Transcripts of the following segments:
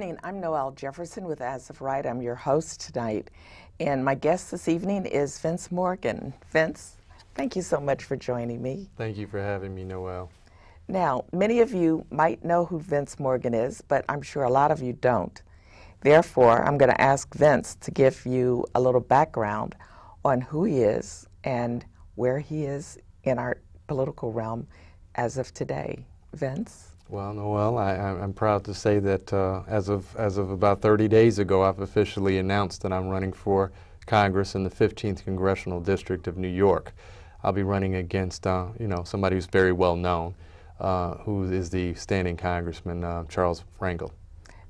morning. I'm Noel Jefferson with As of Right. I'm your host tonight. And my guest this evening is Vince Morgan. Vince, thank you so much for joining me. Thank you for having me, Noel. Now, many of you might know who Vince Morgan is, but I'm sure a lot of you don't. Therefore, I'm going to ask Vince to give you a little background on who he is and where he is in our political realm as of today. Vince? Well, Noel, I'm proud to say that as of about 30 days ago, I've officially announced that I'm running for Congress in the 15th Congressional District of New York. I'll be running against, somebody who's very well known, who is the standing Congressman, Charles Rangel.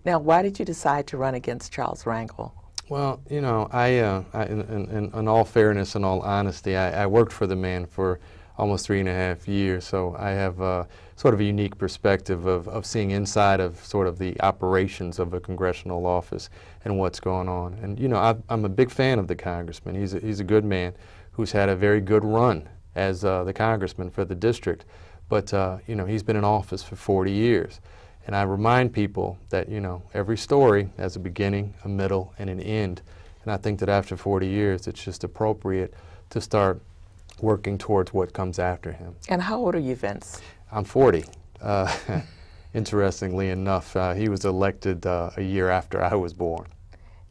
Now, why did you decide to run against Charles Rangel? Well, in all fairness and all honesty, I worked for the man for almost 3.5 years, so I have sort of a unique perspective of seeing inside of sort of the operations of a congressional office and what's going on. And I'm a big fan of the congressman. He's a good man who's had a very good run as the congressman for the district, but he's been in office for 40 years. And I remind people that every story has a beginning, a middle, and an end. And I think that after 40 years, it's just appropriate to start working towards what comes after him. And how old are you, Vince? I'm 40. Interestingly enough, he was elected a year after I was born.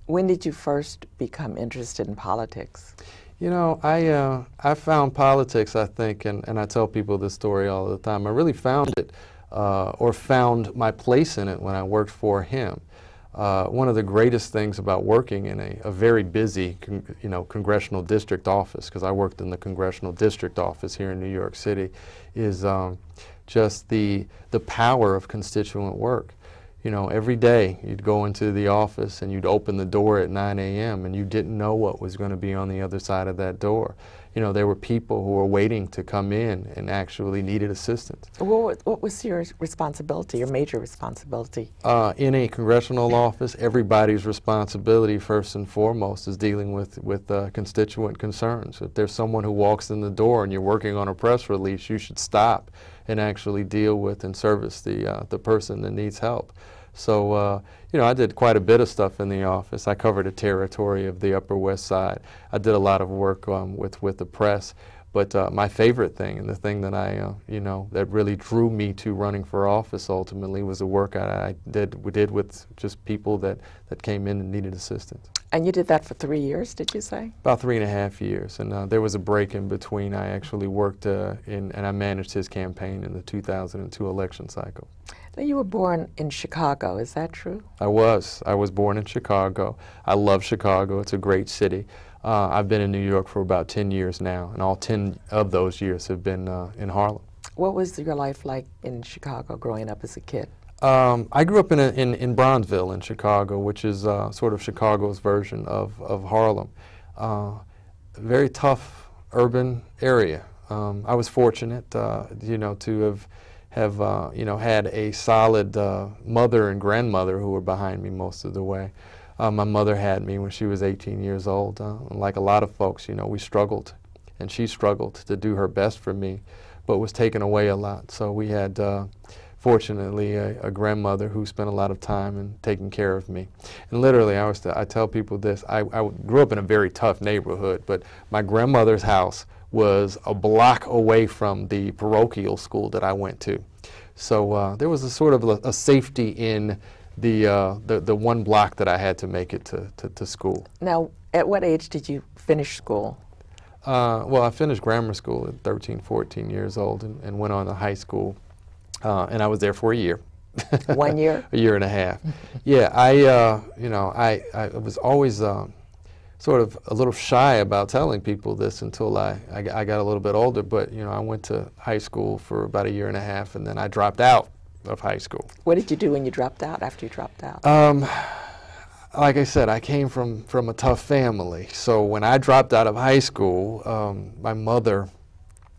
When did you first become interested in politics? I found politics, I think, and I tell people this story all the time. I really found it, or found my place in it when I worked for him. One of the greatest things about working in a very busy, congressional district office, because I worked in the congressional district office here in New York City, is just the power of constituent work. Every day you'd go into the office and you'd open the door at 9 a.m. and you didn't know what was going to be on the other side of that door. There were people who were waiting to come in and actually needed assistance. What was your responsibility, your major responsibility? In a congressional office, everybody's responsibility, first and foremost, is dealing with constituent concerns. If there's someone who walks in the door and you're working on a press release, you should stop and actually deal with and service the person that needs help. So, I did quite a bit of stuff in the office. I covered a territory of the Upper West Side. I did a lot of work with the press. But my favorite thing, and the thing that that really drew me to running for office ultimately, was the work we did with just people that came in and needed assistance. And you did that for 3 years, did you say? About 3.5 years, and there was a break in between. I actually worked and I managed his campaign in the 2002 election cycle. Now, you were born in Chicago, is that true? I was born in Chicago. I love Chicago. It's a great city. I've been in New York for about 10 years now, and all 10 of those years have been in Harlem. What was your life like in Chicago growing up as a kid? I grew up in Bronzeville in Chicago, which is sort of Chicago's version of Harlem. Very tough urban area. I was fortunate, to have had a solid mother and grandmother who were behind me most of the way. My mother had me when she was 18 years old. Like a lot of folks, we struggled, and she struggled to do her best for me, but was taken away a lot. So we had, fortunately, a grandmother who spent a lot of time in taking care of me. And literally, I tell people this, I grew up in a very tough neighborhood, but my grandmother's house was a block away from the parochial school that I went to. So there was a sort of a safety in the one block that I had to make it to school. Now, at what age did you finish school? Well, I finished grammar school at 13, 14 years old and went on to high school, and I was there for a year. 1 year? A year and a half. Yeah, I was always sort of a little shy about telling people this until I got a little bit older, but I went to high school for about a year and a half, and then I dropped out of high school. What did you do when you dropped out, after you dropped out? Like I said, I came from a tough family. So when I dropped out of high school, my mother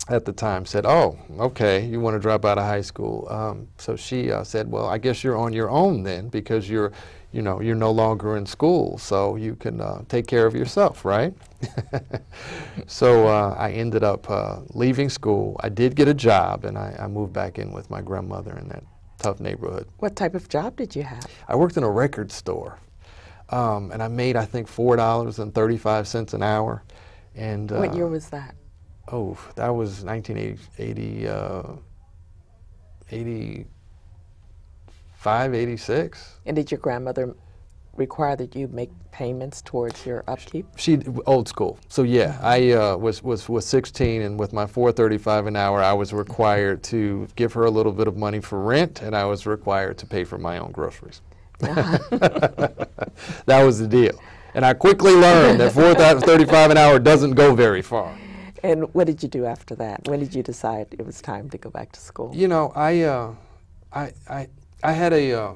at the time said, "Oh, okay, you want to drop out of high school." So she said, "Well, I guess you're on your own then, because you're no longer in school, so you can take care of yourself, right?" So I ended up leaving school. I did get a job, and I moved back in with my grandmother, and tough neighborhood. What type of job did you have? I worked in a record store, and I made, I think, $4.35 an hour. And What year was that? Oh, that was 1985, 86. And did your grandmother require that you make payments towards your upkeep? She old school. So yeah, I was 16, and with my $4.35 an hour, I was required to give her a little bit of money for rent, and I was required to pay for my own groceries. That was the deal. And I quickly learned that $4.35 an hour doesn't go very far. And what did you do after that? When did you decide it was time to go back to school? You know, I had a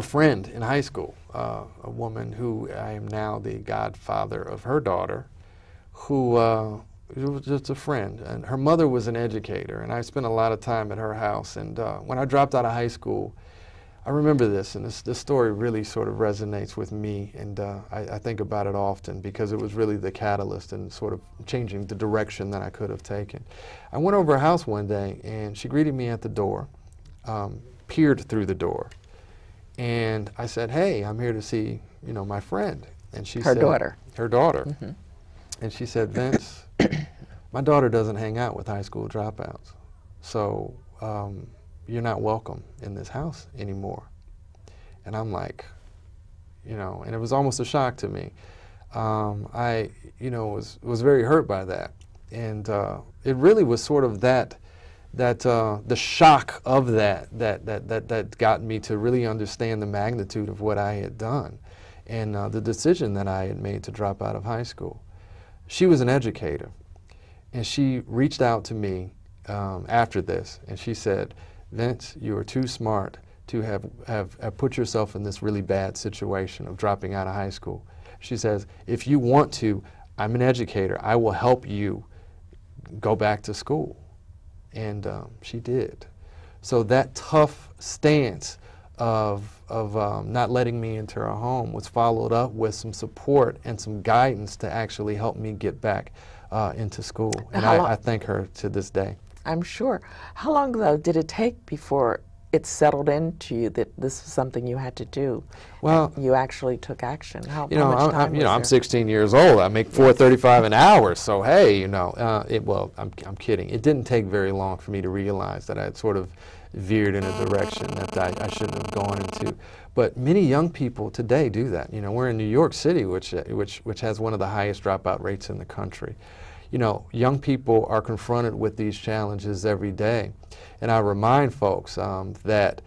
friend in high school, a woman who I am now the godfather of her daughter, who was just a friend. And her mother was an educator, and I spent a lot of time at her house. And when I dropped out of high school, I remember this, and this story really sort of resonates with me, and I think about it often because it was really the catalyst in sort of changing the direction that I could have taken. I went over her house one day, and she greeted me at the door, peered through the door, and I said, "Hey, I'm here to see, you know, my friend." And she said, her daughter. Mm-hmm. And she said, "Vince, my daughter doesn't hang out with high school dropouts, so you're not welcome in this house anymore." And I'm like, you know, and it was almost a shock to me. I, you know, was very hurt by that. And it really was sort of the shock of that got me to really understand the magnitude of what I had done and the decision that I had made to drop out of high school. She was an educator, and she reached out to me after this, and she said, "Vince, you are too smart to have put yourself in this really bad situation of dropping out of high school." She says, "If you want to, I'm an educator. I will help you go back to school." And she did. So that tough stance of not letting me into her home was followed up with some support and some guidance to actually help me get back into school. And I thank her to this day. I'm sure. How long, though, did it take before it settled into you that this was something you had to do? Well, you actually took action. How much time was there? I'm 16 years old. I make $4.35 an hour. So hey, you know, well, I'm kidding. It didn't take very long for me to realize that I had sort of veered in a direction that I shouldn't have gone into. But many young people today do that. You know, we're in New York City, which has one of the highest dropout rates in the country. You know, young people are confronted with these challenges every day. And I remind folks that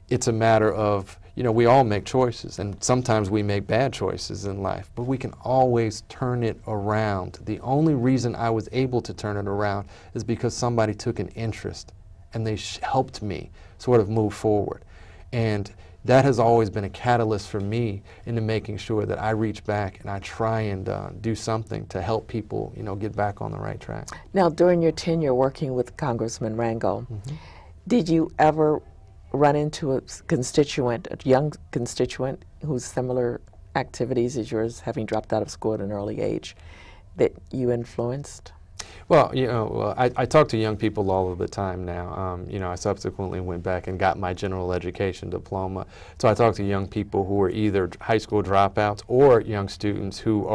it's a matter of, you know, we all make choices, and sometimes we make bad choices in life, but we can always turn it around. The only reason I was able to turn it around is because somebody took an interest, and they helped me sort of move forward. And that has always been a catalyst for me into making sure that I reach back and I try and do something to help people, you know, get back on the right track. Now, during your tenure working with Congressman Rangel, did you ever run into a constituent, a young constituent, whose similar activities as yours, having dropped out of school at an early age, that you influenced? Well, you know, I talk to young people all of the time now. You know, I subsequently went back and got my general education diploma. So I talk to young people who are either high school dropouts or young students who